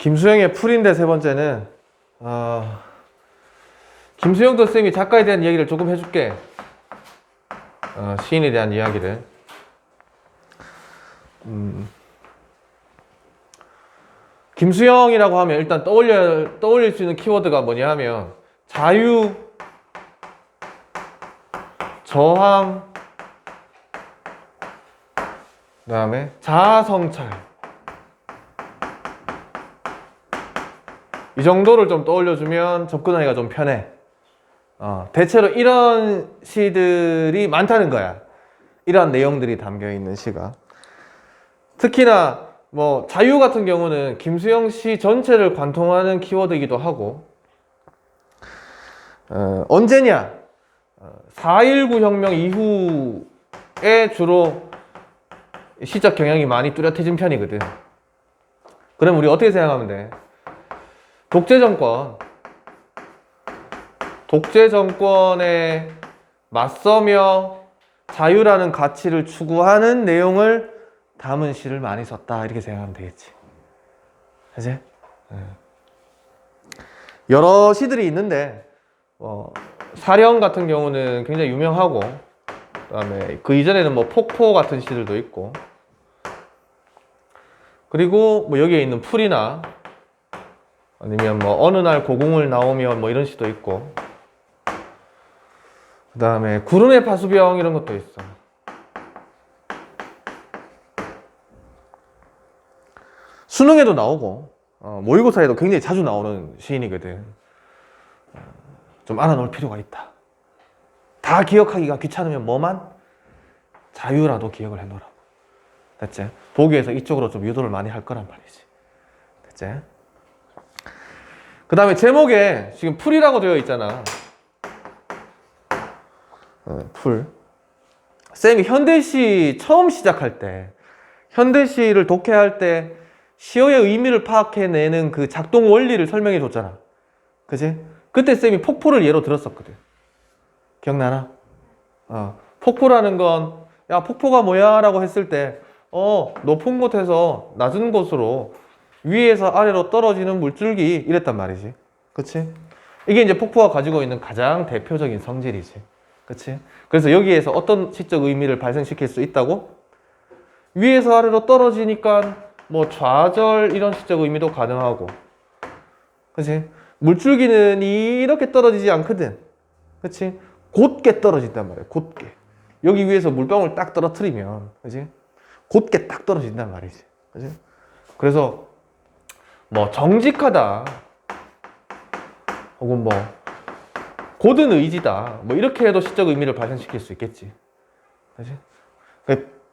김수영의 풀인데 세 번째는 김수영도 쌤이 작가에 대한 이야기를 조금 해줄게. 시인에 대한 이야기를. 김수영이라고 하면 일단 떠올릴 수 있는 키워드가 뭐냐 하면 자유, 저항, 그 다음에 자아성찰. 이 정도를 좀 떠올려주면 접근하기가 좀 편해. 대체로 이런 시들이 많다는 거야. 이런 내용들이 담겨있는 시가. 특히나 뭐 자유 같은 경우는 김수영 시 전체를 관통하는 키워드이기도 하고, 언제냐? 4.19 혁명 이후에 주로 시적 경향이 많이 뚜렷해진 편이거든. 그럼 우리 어떻게 생각하면 돼? 독재 정권에 맞서며 자유라는 가치를 추구하는 내용을 담은 시를 많이 썼다, 이렇게 생각하면 되겠지. 그치? 여러 시들이 있는데 사령 같은 경우는 굉장히 유명하고, 그 다음에 그 이전에는 뭐 폭포 같은 시들도 있고, 그리고 뭐 여기에 있는 풀이나 아니면 뭐 어느 날 고궁을 나오면 뭐 이런 시도 있고, 그 다음에 구름의 파수병 이런 것도 있어. 수능에도 나오고 모의고사에도 굉장히 자주 나오는 시인이거든. 좀 알아놓을 필요가 있다. 다 기억하기가 귀찮으면 뭐만? 자유라도 기억을 해놓으라고. 됐지? 보기에서 이쪽으로 좀 유도를 많이 할 거란 말이지. 됐지? 그 다음에 제목에 지금 풀이라고 되어 있잖아. 풀. 쌤이 현대시 처음 시작할 때, 현대시를 독해할 때 시어의 의미를 파악해내는 그 작동 원리를 설명해 줬잖아. 그치? 그때 쌤이 폭포를 예로 들었었거든. 기억나나? 폭포라는 건, 야, 폭포가 뭐야? 라고 했을 때, 높은 곳에서 낮은 곳으로 위에서 아래로 떨어지는 물줄기, 이랬단 말이지. 그치? 이게 이제 폭포가 가지고 있는 가장 대표적인 성질이지. 그치? 그래서 여기에서 어떤 시적 의미를 발생시킬 수 있다고? 위에서 아래로 떨어지니까 뭐 좌절 이런 시적 의미도 가능하고, 그치? 물줄기는 이렇게 떨어지지 않거든. 그치? 곧게 떨어진단 말이야. 곧게. 여기 위에서 물방울 딱 떨어뜨리면, 그치? 곧게 딱 떨어진단 말이지. 그치? 그래서 뭐 정직하다, 혹은 뭐 고든 의지다, 뭐 이렇게 해도 시적 의미를 발생시킬 수 있겠지. 그치?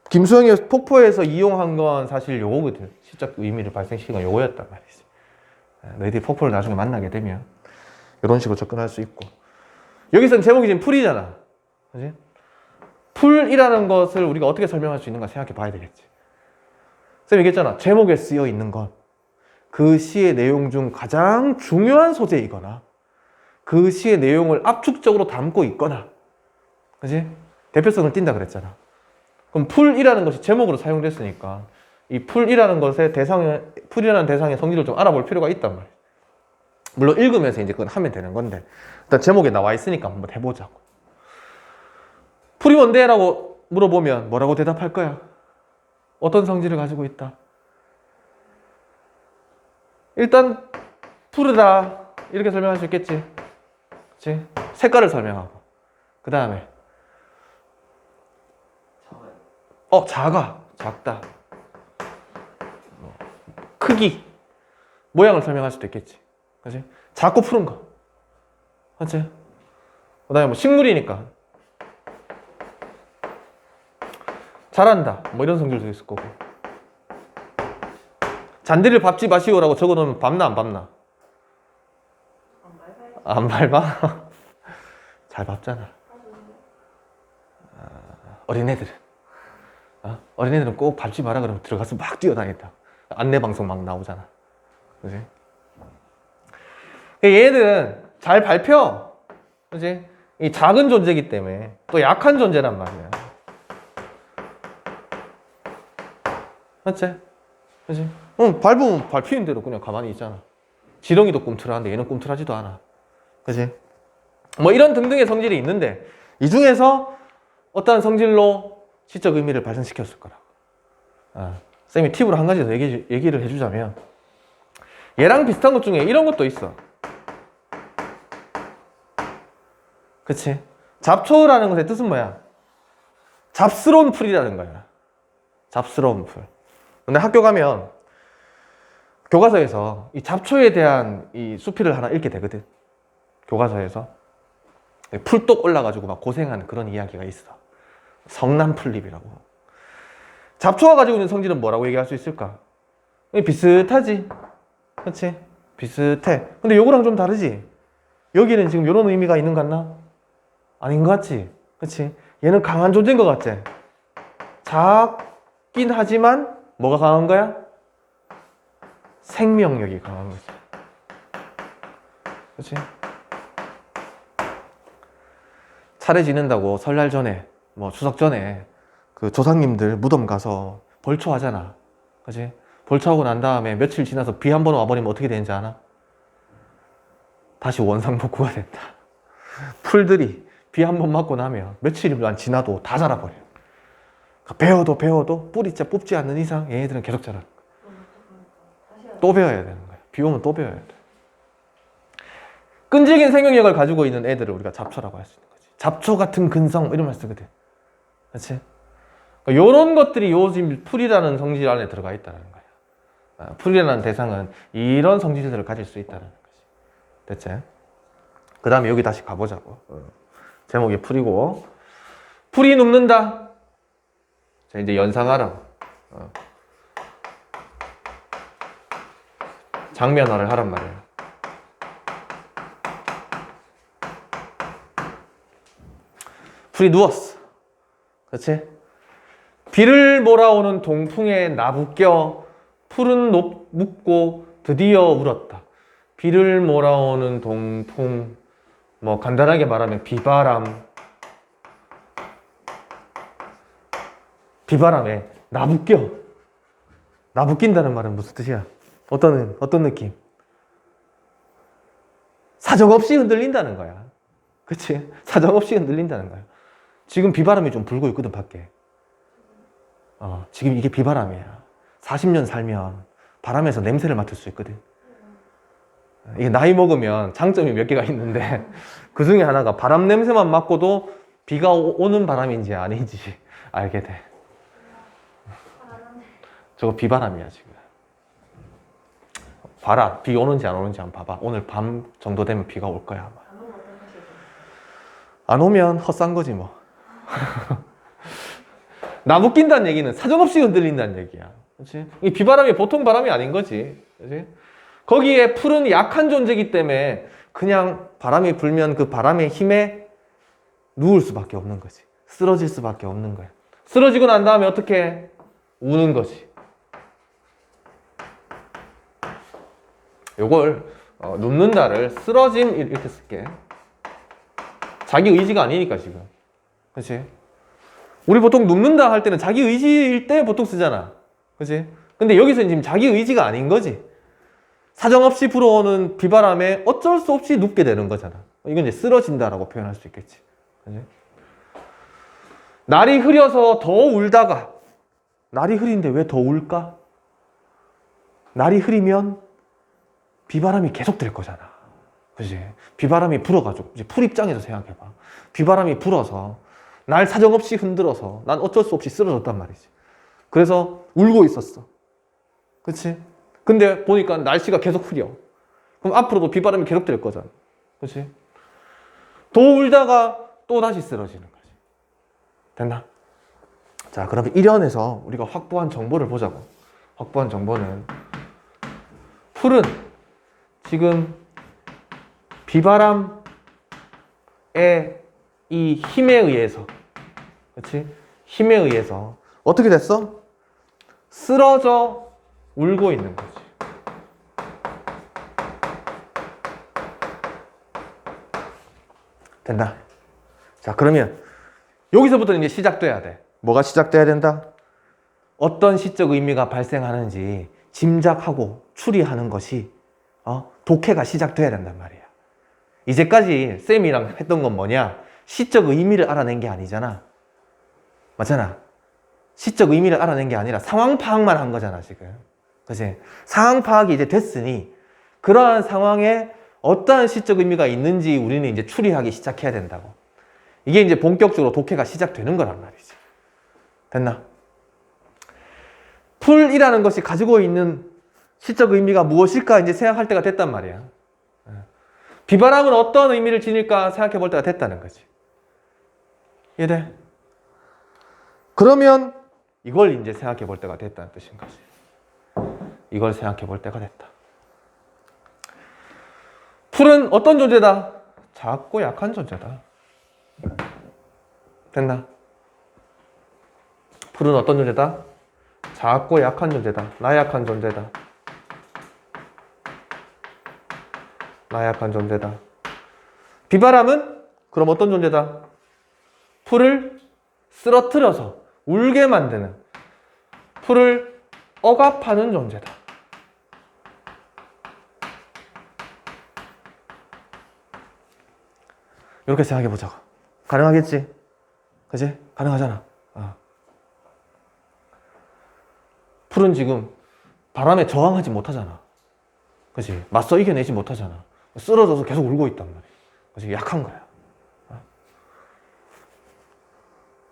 김수영이 폭포에서 이용한 건 사실 요거거든. 시적 의미를 발생시킨 건 요거였단 말이지. 너희들이 폭포를 나중에 만나게 되면 이런 식으로 접근할 수 있고, 여기서는 제목이 지금 풀이잖아. 그치? 풀이라는 것을 우리가 어떻게 설명할 수 있는가 생각해 봐야 되겠지. 쌤이 얘기했잖아. 제목에 쓰여 있는 건 그 시의 내용 중 가장 중요한 소재이거나 그 시의 내용을 압축적으로 담고 있거나, 그치? 대표성을 띈다 그랬잖아. 그럼 풀이라는 것이 제목으로 사용됐으니까 이 풀이라는 것의 풀이라는 대상의 성질을 좀 알아볼 필요가 있단 말이야. 물론 읽으면서 이제 그건 하면 되는 건데, 일단 제목에 나와 있으니까 한번 해보자고. 풀이 뭔데? 라고 물어보면 뭐라고 대답할 거야? 어떤 성질을 가지고 있다? 일단 푸르다 이렇게 설명할 수 있겠지. 그치? 색깔을 설명하고, 그 다음에 작다, 크기, 모양을 설명할 수도 있겠지. 그치? 작고 푸른 거. 그치? 그 다음에 뭐 식물이니까 잘한다, 뭐 이런 성질도 있을 거고. 잔디를 밟지 마시오라고 적어놓으면 밟나 안 밟나? 안 밟아? 잘 밟잖아. 어린애들은 꼭 밟지 마라 그러면 들어가서 막 뛰어다닌다. 안내방송 막 나오잖아. 그지? 얘네들은 잘 밟혀. 그지? 이 작은 존재이기 때문에 또 약한 존재란 말이야. 맞지? 그지? 밟으면 밟히는 대로 그냥 가만히 있잖아. 지렁이도 꿈틀하는데 얘는 꿈틀하지도 않아. 그치? 뭐 이런 등등의 성질이 있는데 이 중에서 어떠한 성질로 시적 의미를 발생시켰을 거라고. 쌤이 팁으로 한 가지 더 얘기를 해주자면 얘랑 비슷한 것 중에 이런 것도 있어. 그치? 잡초라는 것의 뜻은 뭐야? 잡스러운 풀이라는 거야. 잡스러운 풀. 근데 학교 가면 교과서에서 이 잡초에 대한 이 수필을 하나 읽게 되거든. 교과서에서 풀독 올라가지고 막 고생하는 그런 이야기가 있어. 성난풀잎이라고. 잡초가 가지고 있는 성질은 뭐라고 얘기할 수 있을까? 비슷하지. 그렇지? 비슷해. 근데 요거랑 좀 다르지? 여기는 지금 이런 의미가 있는 것 같나? 아닌 것 같지? 그렇지? 얘는 강한 존재인 것 같지? 작긴 하지만 뭐가 강한 거야? 생명력이 강한 거지. 그렇지? 차례 지낸다고 설날 전에 뭐 추석 전에 그 조상님들 무덤 가서 벌초하잖아. 그치? 벌초하고 난 다음에 며칠 지나서 비 한 번 와버리면 어떻게 되는지 아나? 다시 원상복구가 된다. 풀들이 비 한 번 맞고 나면 며칠만 지나도 다 자라버려. 그러니까 배워도 뿌리째 뽑지 않는 이상 얘네들은 계속 자라. 또 배워야 되는 거야. 비 오면 또 배워야 돼. 끈질긴 생명력을 가지고 있는 애들을 우리가 잡초라고 할 수 있는 거지. 잡초 같은 근성 이런 말 쓰거든. 그렇지? 그러니까 이런 것들이 요즘 풀이라는 성질 안에 들어가 있다는 거야. 풀이라는 대상은 이런 성질들을 가질 수 있다는 거지. 됐지? 그 다음에 여기 다시 가보자고. 제목이 풀이고. 풀이 눕는다. 자, 이제 연상하라. 장면화를 하란 말이야. 풀이 누웠어. 그렇지? 비를 몰아오는 동풍에 나부껴 풀은 묻고 드디어 울었다. 비를 몰아오는 동풍, 뭐 간단하게 말하면 비바람. 비바람에 나부껴. 나부낀다는 말은 무슨 뜻이야? 어떤 느낌? 사정없이 흔들린다는 거야. 그치? 사정없이 흔들린다는 거야. 지금 비바람이 좀 불고 있거든, 밖에. 지금 이게 비바람이야. 40년 살면 바람에서 냄새를 맡을 수 있거든. 이게 나이 먹으면 장점이 몇 개가 있는데 그 중에 하나가 바람 냄새만 맡고도 비가 오는 바람인지 아닌지 알게 돼. 저거 비바람이야, 지금. 봐라, 비 오는지 안 오는지 한번 봐봐. 오늘 밤 정도 되면 비가 올 거야, 아마. 안 오면 헛산 거지, 뭐. 나부낀다는 얘기는 사정없이 흔들린다는 얘기야. 그렇지? 이 비바람이 보통 바람이 아닌 거지. 그렇지? 거기에 풀은 약한 존재이기 때문에 그냥 바람이 불면 그 바람의 힘에 누울 수밖에 없는 거지. 쓰러질 수밖에 없는 거야. 쓰러지고 난 다음에 어떻게? 우는 거지. 요걸 눕는다를 쓰러짐 이렇게 쓸게. 자기 의지가 아니니까 지금. 그렇지? 우리 보통 눕는다 할 때는 자기 의지일 때 보통 쓰잖아. 그렇지? 근데 여기서는 지금 자기 의지가 아닌 거지. 사정없이 불어오는 비바람에 어쩔 수 없이 눕게 되는 거잖아. 이건 이제 쓰러진다라고 표현할 수 있겠지. 그렇지? 날이 흐려서 더 울다가, 날이 흐린데 왜 더 울까? 날이 흐리면 비바람이 계속 될 거잖아. 그치? 비바람이 불어가지고, 이제 풀 입장에서 생각해봐. 비바람이 불어서, 날 사정없이 흔들어서, 난 어쩔 수 없이 쓰러졌단 말이지. 그래서 울고 있었어. 그치? 근데 보니까 날씨가 계속 흐려. 그럼 앞으로도 비바람이 계속 될 거잖아. 그치? 더 울다가 또 다시 쓰러지는 거지. 됐나? 자, 그러면 1연에서 우리가 확보한 정보를 보자고. 확보한 정보는, 풀은 지금 비바람의 이 힘에 의해서, 그렇지? 힘에 의해서 어떻게 됐어? 쓰러져 울고 있는 거지. 된다. 자, 그러면 여기서부터 이제 시작돼야 돼. 뭐가 시작돼야 된다? 어떤 시적 의미가 발생하는지 짐작하고 추리하는 것이 독해가 시작돼야 된단 말이야. 이제까지 쌤이랑 했던 건 뭐냐? 시적 의미를 알아낸 게 아니잖아. 맞잖아. 시적 의미를 알아낸 게 아니라 상황 파악만 한 거잖아, 지금. 그치? 상황 파악이 이제 됐으니 그러한 상황에 어떠한 시적 의미가 있는지 우리는 이제 추리하기 시작해야 된다고. 이게 이제 본격적으로 독해가 시작되는 거란 말이지. 됐나? 풀이라는 것이 가지고 있는 시적 의미가 무엇일까 이제 생각할 때가 됐단 말이야. 비바람은 어떤 의미를 지닐까 생각해 볼 때가 됐다는 거지. 이해돼? 그러면 이걸 이제 생각해 볼 때가 됐다는 뜻인 거지. 이걸 생각해 볼 때가 됐다. 풀은 어떤 존재다? 작고 약한 존재다. 됐나? 풀은 어떤 존재다? 작고 약한 존재다. 나약한 존재다. 나약한 존재다. 비바람은 그럼 어떤 존재다? 풀을 쓰러뜨려서 울게 만드는, 풀을 억압하는 존재다. 이렇게 생각해 보자고. 가능하겠지? 그치? 가능하잖아. 풀은 지금 바람에 저항하지 못하잖아. 그치? 맞서 이겨내지 못하잖아. 쓰러져서 계속 울고 있단 말이야. 그치? 약한 거야.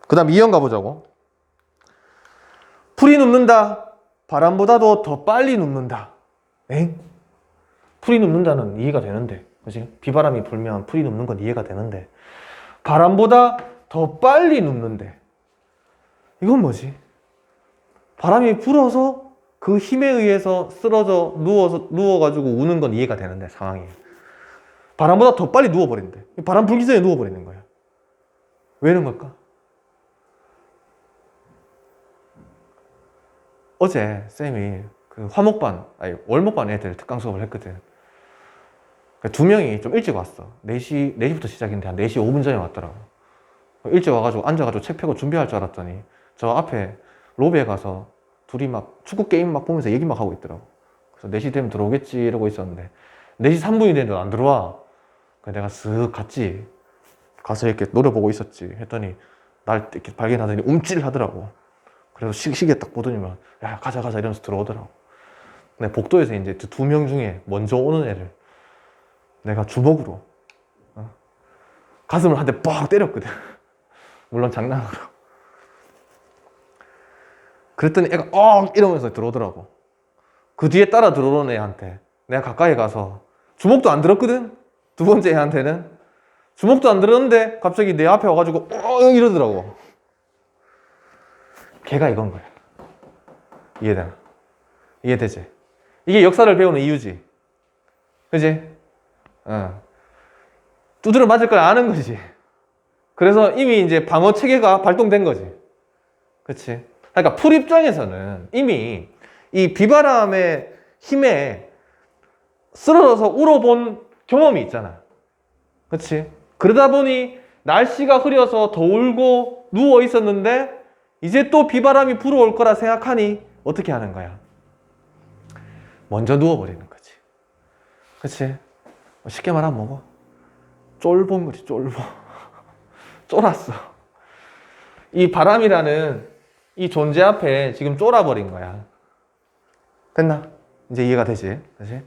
그 다음 2형 가보자고. 풀이 눕는다. 바람보다도 더 빨리 눕는다. 엥? 풀이 눕는다는 이해가 되는데. 그치? 비바람이 불면 풀이 눕는 건 이해가 되는데. 바람보다 더 빨리 눕는데. 이건 뭐지? 바람이 불어서 그 힘에 의해서 쓰러져 누워가지고 우는 건 이해가 되는데, 상황이. 바람보다 더 빨리 누워버린대. 바람 불기 전에 누워버리는 거야. 왜 이런 걸까? 어제 쌤이 그 월목반 애들 특강 수업을 했거든. 두 명이 좀 일찍 왔어. 4시부터 시작인데 한 4시 5분 전에 왔더라고. 일찍 와가지고 앉아가지고 책 펴고 준비할 줄 알았더니 저 앞에 로비에 가서 둘이 막 축구 게임 막 보면서 얘기 막 하고 있더라고. 그래서 4시 되면 들어오겠지 이러고 있었는데 4시 3분이 됐는데 안 들어와. 그래서 내가 쓱 갔지. 가서 이렇게 노려보고 있었지. 했더니 날 이렇게 발견하더니 움찔하더라고. 그래서 시계 딱 보더니만 야 가자 이러면서 들어오더라고. 근데 복도에서 이제 2명 중에 먼저 오는 애를 내가 주먹으로 가슴을 한 대 빡 때렸거든. 물론 장난으로. 그랬더니 애가 이러면서 들어오더라고. 그 뒤에 따라 들어오는 애한테 내가 가까이 가서 주먹도 안 들었거든. 두 번째 애한테는 주먹도 안 들었는데 갑자기 내 앞에 와가지고 이러더라고. 걔가 이건 거야. 이해되나? 이해되지? 이게 역사를 배우는 이유지. 그지? 두드려 맞을 걸 아는 거지. 그래서 이미 이제 방어 체계가 발동된 거지. 그치? 그러니까 풀 입장에서는 이미 이 비바람의 힘에 쓰러져서 울어본 경험이 있잖아. 그치? 그러다 보니 날씨가 흐려서 더 울고 누워 있었는데 이제 또 비바람이 불어올 거라 생각하니 어떻게 하는 거야? 먼저 누워버리는 거지. 그치? 쉽게 말하면 뭐고? 쫄본 거지, 쫄보. 쫄았어. 이 바람이라는 이 존재 앞에 지금 쫄아버린 거야. 됐나? 이제 이해가 되지? 그치?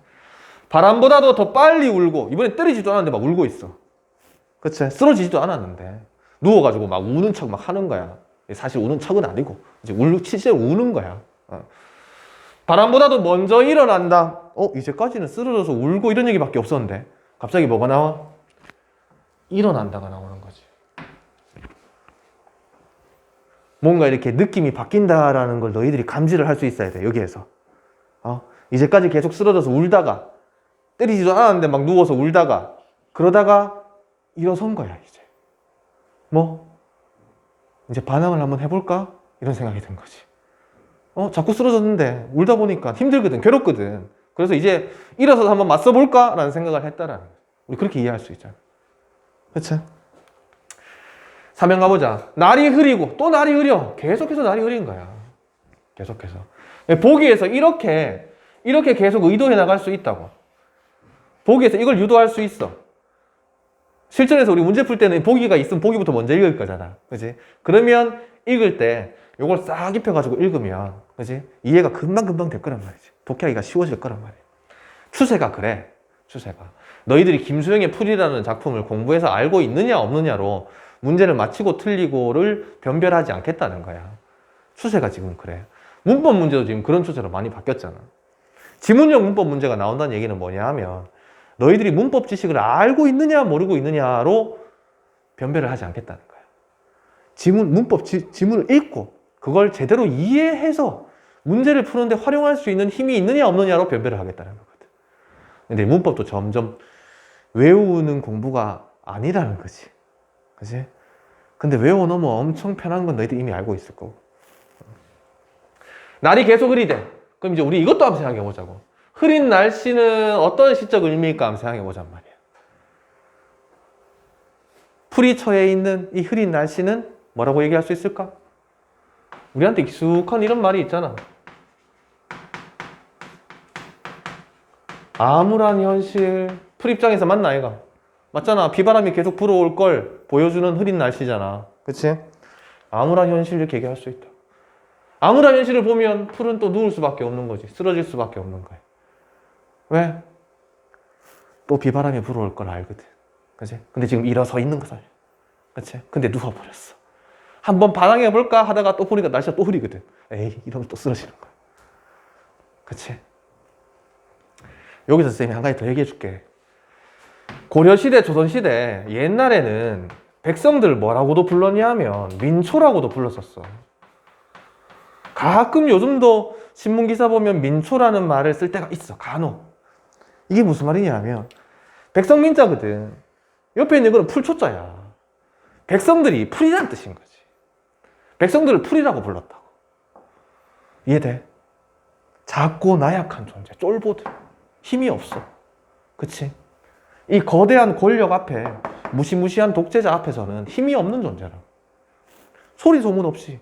바람보다도 더 빨리 울고, 이번에 때리지도 않았는데 막 울고 있어. 그치? 쓰러지지도 않았는데. 누워가지고 막 우는 척 막 하는 거야. 사실 우는 척은 아니고, 이제 실제로 우는 거야. 바람보다도 먼저 일어난다. 이제까지는 쓰러져서 울고 이런 얘기밖에 없었는데, 갑자기 뭐가 나와? 일어난다가 나오는 거지. 뭔가 이렇게 느낌이 바뀐다라는 걸 너희들이 감지를 할 수 있어야 돼, 여기에서. 이제까지 계속 쓰러져서 울다가, 때리지도 않았는데 막 누워서 울다가, 그러다가 일어선 거야, 이제. 이제 반항을 한번 해볼까? 이런 생각이 든 거지. 자꾸 쓰러졌는데, 울다 보니까 힘들거든, 괴롭거든. 그래서 이제 일어서서 한번 맞서볼까? 라는 생각을 했다라는 거야. 우리 그렇게 이해할 수 있잖아. 그치? 3형 가보자. 날이 흐리고 또 날이 흐려. 계속해서 날이 흐린 거야. 계속해서. 보기에서 이렇게 이렇게 계속 의도해 나갈 수 있다고. 보기에서 이걸 유도할 수 있어. 실전에서 우리 문제 풀 때는 보기가 있으면 보기부터 먼저 읽을 거잖아. 그지? 그러면 읽을 때 이걸 싹 입혀가지고 읽으면, 그지? 이해가 금방금방 될 거란 말이지. 독해하기가 쉬워질 거란 말이야. 추세가 그래. 추세가. 너희들이 김수영의 풀이라는 작품을 공부해서 알고 있느냐 없느냐로 문제를 맞히고 틀리고를 변별하지 않겠다는 거야. 추세가 지금 그래. 문법 문제도 지금 그런 추세로 많이 바뀌었잖아. 지문형 문법 문제가 나온다는 얘기는 뭐냐 하면 너희들이 문법 지식을 알고 있느냐 모르고 있느냐로 변별을 하지 않겠다는 거야. 지문을 읽고 그걸 제대로 이해해서 문제를 푸는데 활용할 수 있는 힘이 있느냐 없느냐로 변별을 하겠다는 거거든. 근데 문법도 점점 외우는 공부가 아니라는 거지. 그치? 근데 외워놓으면 엄청 편한 건 너희들 이미 알고 있을 거고. 날이 계속 흐리대. 그럼 이제 우리 이것도 한번 생각해 보자고. 흐린 날씨는 어떤 시적 의미일까 한번 생각해 보잔 말이야. 풀이 처해 있는 이 흐린 날씨는 뭐라고 얘기할 수 있을까? 우리한테 익숙한 이런 말이 있잖아. 암울한 현실. 풀 입장에서 맞나 얘가? 맞잖아. 비바람이 계속 불어올 걸 보여주는 흐린 날씨잖아. 그치? 암울한 현실 이렇게 얘기할 수 있다. 암울한 현실을 보면 풀은 또 누울 수밖에 없는 거지. 쓰러질 수밖에 없는 거야. 왜? 또 비바람이 불어올 걸 알거든. 그치? 근데 지금 일어서 있는 거잖아. 그치? 근데 누워버렸어. 한번 반항해볼까 하다가 또 보니까 날씨가 또 흐리거든. 에이, 이러면 또 쓰러지는 거야. 그치? 여기서 쌤이 한 가지 더 얘기해 줄게. 고려시대, 조선시대 옛날에는 백성들 뭐라고도 불렀냐 하면 민초라고도 불렀었어. 가끔 요즘도 신문기사 보면 민초라는 말을 쓸 때가 있어. 간혹. 이게 무슨 말이냐 하면 백성민자거든. 옆에 있는 거는 풀초자야. 백성들이 풀이라는 뜻인 거지. 백성들을 풀이라고 불렀다고. 이해돼? 작고 나약한 존재, 쫄보들. 힘이 없어. 그치? 이 거대한 권력 앞에, 무시무시한 독재자 앞에서는 힘이 없는 존재라. 소리 소문 없이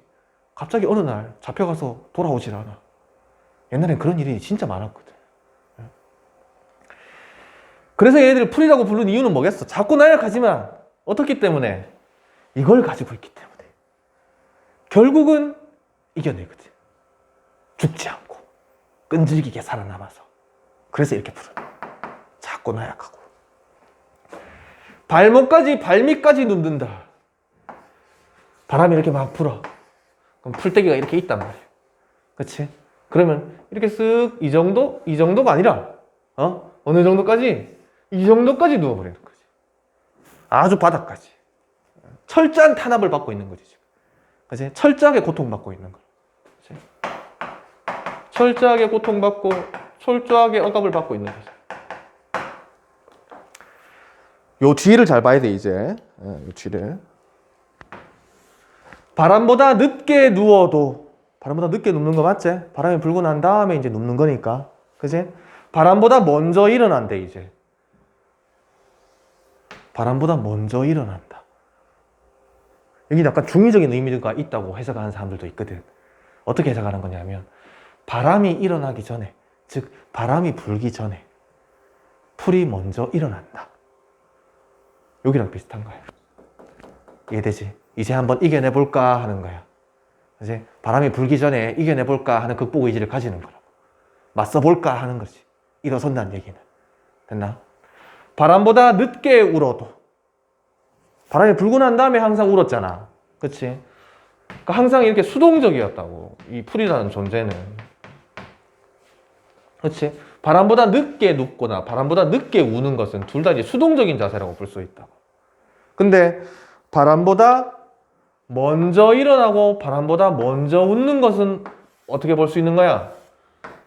갑자기 어느 날 잡혀가서 돌아오질 않아. 옛날엔 그런 일이 진짜 많았거든. 그래서 얘네들을 풀이라고 부르는 이유는 뭐겠어? 작고 나약하지만 어떻기 때문에? 이걸 가지고 있기 때문에. 결국은 이겨내거든. 죽지 않고 끈질기게 살아남아서. 그래서 이렇게 부르는 거야. 작고 나약하고. 발밑까지 눕는다. 바람이 이렇게 막 불어. 그럼 풀떼기가 이렇게 있단 말이야. 그치? 그러면 이렇게 쓱 이 정도가 아니라 어느 정도까지? 이 정도까지 누워버리는 거지. 아주 바닥까지. 철저한 탄압을 받고 있는 거지 지금. 그치? 철저하게 고통받고 있는 거. 그치? 철저하게 고통받고 철저하게 억압을 받고 있는 거지. 요 뒤를 잘 봐야 돼 이제. 요 뒤를. 바람보다 늦게 누워도, 바람보다 늦게 눕는 거 맞지? 바람이 불고 난 다음에 이제 눕는 거니까. 그치? 바람보다 먼저 일어난대 이제. 바람보다 먼저 일어난다. 여기 약간 중의적인 의미가 있다고 해석하는 사람들도 있거든. 어떻게 해석하는 거냐면 바람이 일어나기 전에, 즉 바람이 불기 전에 풀이 먼저 일어난다. 여기랑 비슷한 거야. 이해되지? 이제 한번 이겨내볼까 하는 거야. 이제 바람이 불기 전에 이겨내볼까 하는 극복 의지를 가지는 거라고. 맞서볼까 하는 거지. 일어선다는 얘기는. 됐나? 바람보다 늦게 울어도. 바람이 불고 난 다음에 항상 울었잖아. 그치? 그러니까 항상 이렇게 수동적이었다고. 이 풀이라는 존재는. 그치? 바람보다 늦게 눕거나 바람보다 늦게 우는 것은 둘 다 이제 수동적인 자세라고 볼 수 있다고. 근데 바람보다 먼저 일어나고 바람보다 먼저 웃는 것은 어떻게 볼 수 있는 거야?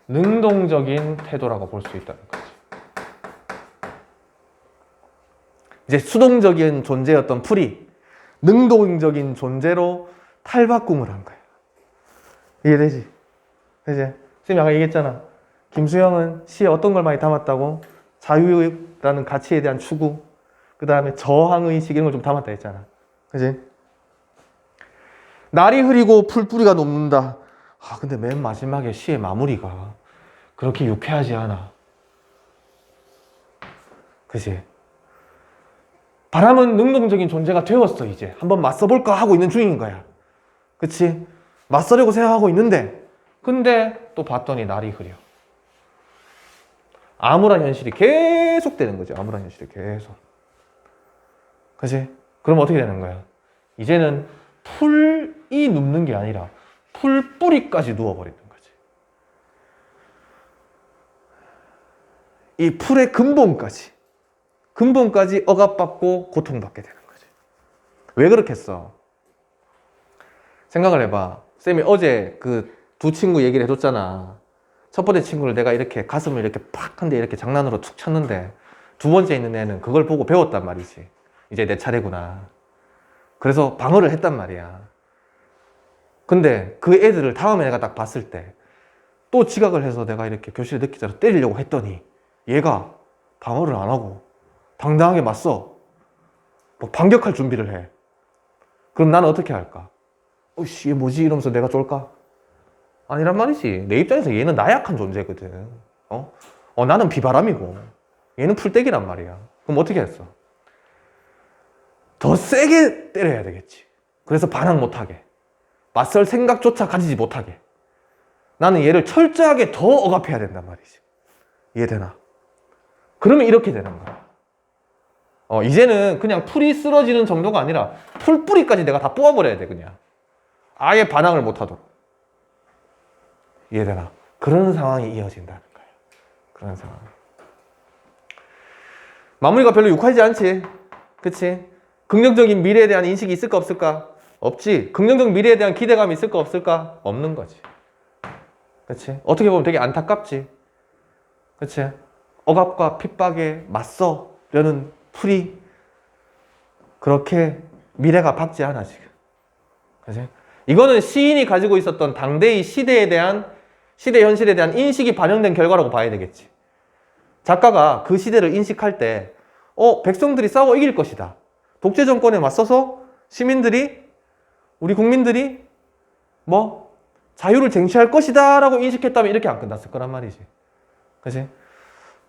능동적인 태도라고 볼 수 있다는 거지. 이제 수동적인 존재였던 풀이 능동적인 존재로 탈바꿈을 한 거야. 이해되지? 이제 지금 아까 얘기했잖아. 김수영은 시에 어떤 걸 많이 담았다고? 자유라는 가치에 대한 추구, 그 다음에 저항의식 이런 걸 좀 담았다 했잖아. 그지? 날이 흐리고 풀뿌리가 녹는다. 근데 맨 마지막에 시의 마무리가 그렇게 유쾌하지 않아. 그치? 바람은 능동적인 존재가 되었어. 이제 한번 맞서볼까 하고 있는 중인 거야. 그치? 맞서려고 생각하고 있는데, 근데 또 봤더니 날이 흐려. 암울한 현실이 계속 되는 거지. 암울한 현실이 계속. 그치? 그럼 어떻게 되는 거야? 이제는 풀이 눕는 게 아니라 풀 뿌리까지 누워버리는 거지. 이 풀의 근본까지 억압받고 고통받게 되는 거지. 왜 그렇겠어? 생각을 해봐. 쌤이 어제 그 두 친구 얘기를 해줬잖아. 첫 번째 친구를 내가 이렇게 가슴을 이렇게 팍 한데 이렇게 장난으로 툭 쳤는데 두 번째 있는 애는 그걸 보고 배웠단 말이지. 이제 내 차례구나. 그래서 방어를 했단 말이야. 근데 그 애들을 다음에 내가 딱 봤을 때 또 지각을 해서 내가 이렇게 교실에 늦게 자서 때리려고 했더니 얘가 방어를 안 하고 당당하게 맞서 뭐 반격할 준비를 해. 그럼 나는 어떻게 할까? 씨, 얘 뭐지? 이러면서 내가 쫄까? 아니란 말이지. 내 입장에서 얘는 나약한 존재거든. 나는 비바람이고 얘는 풀떼기란 말이야. 그럼 어떻게 했어? 더 세게 때려야 되겠지. 그래서 반항 못하게, 맞설 생각조차 가지지 못하게 나는 얘를 철저하게 더 억압해야 된단 말이지. 이해되나? 그러면 이렇게 되는 거야. 이제는 그냥 풀이 쓰러지는 정도가 아니라 풀뿌리까지 내가 다 뽑아버려야 돼. 그냥 아예 반항을 못하도록. 이해되나? 그런 상황이 이어진다는 거예요. 그런 상황. 마무리가 별로 유쾌하지 않지? 그치? 긍정적인 미래에 대한 인식이 있을까 없을까? 없지. 긍정적 미래에 대한 기대감이 있을까 없을까? 없는 거지. 그치? 어떻게 보면 되게 안타깝지. 그치? 억압과 핍박에 맞서려는 풀이 그렇게 미래가 밝지 않아 지금. 그치? 이거는 시인이 가지고 있었던 당대의 시대 현실에 대한 인식이 반영된 결과라고 봐야 되겠지. 작가가 그 시대를 인식할 때 백성들이 싸워 이길 것이다. 독재 정권에 맞서서 우리 국민들이 자유를 쟁취할 것이다 라고 인식했다면 이렇게 안 끝났을 거란 말이지. 그치?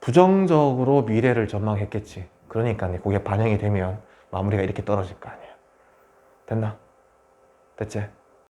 부정적으로 미래를 전망했겠지. 그러니까 그게 반영이 되면 마무리가 이렇게 떨어질 거 아니야. 됐나? 됐지?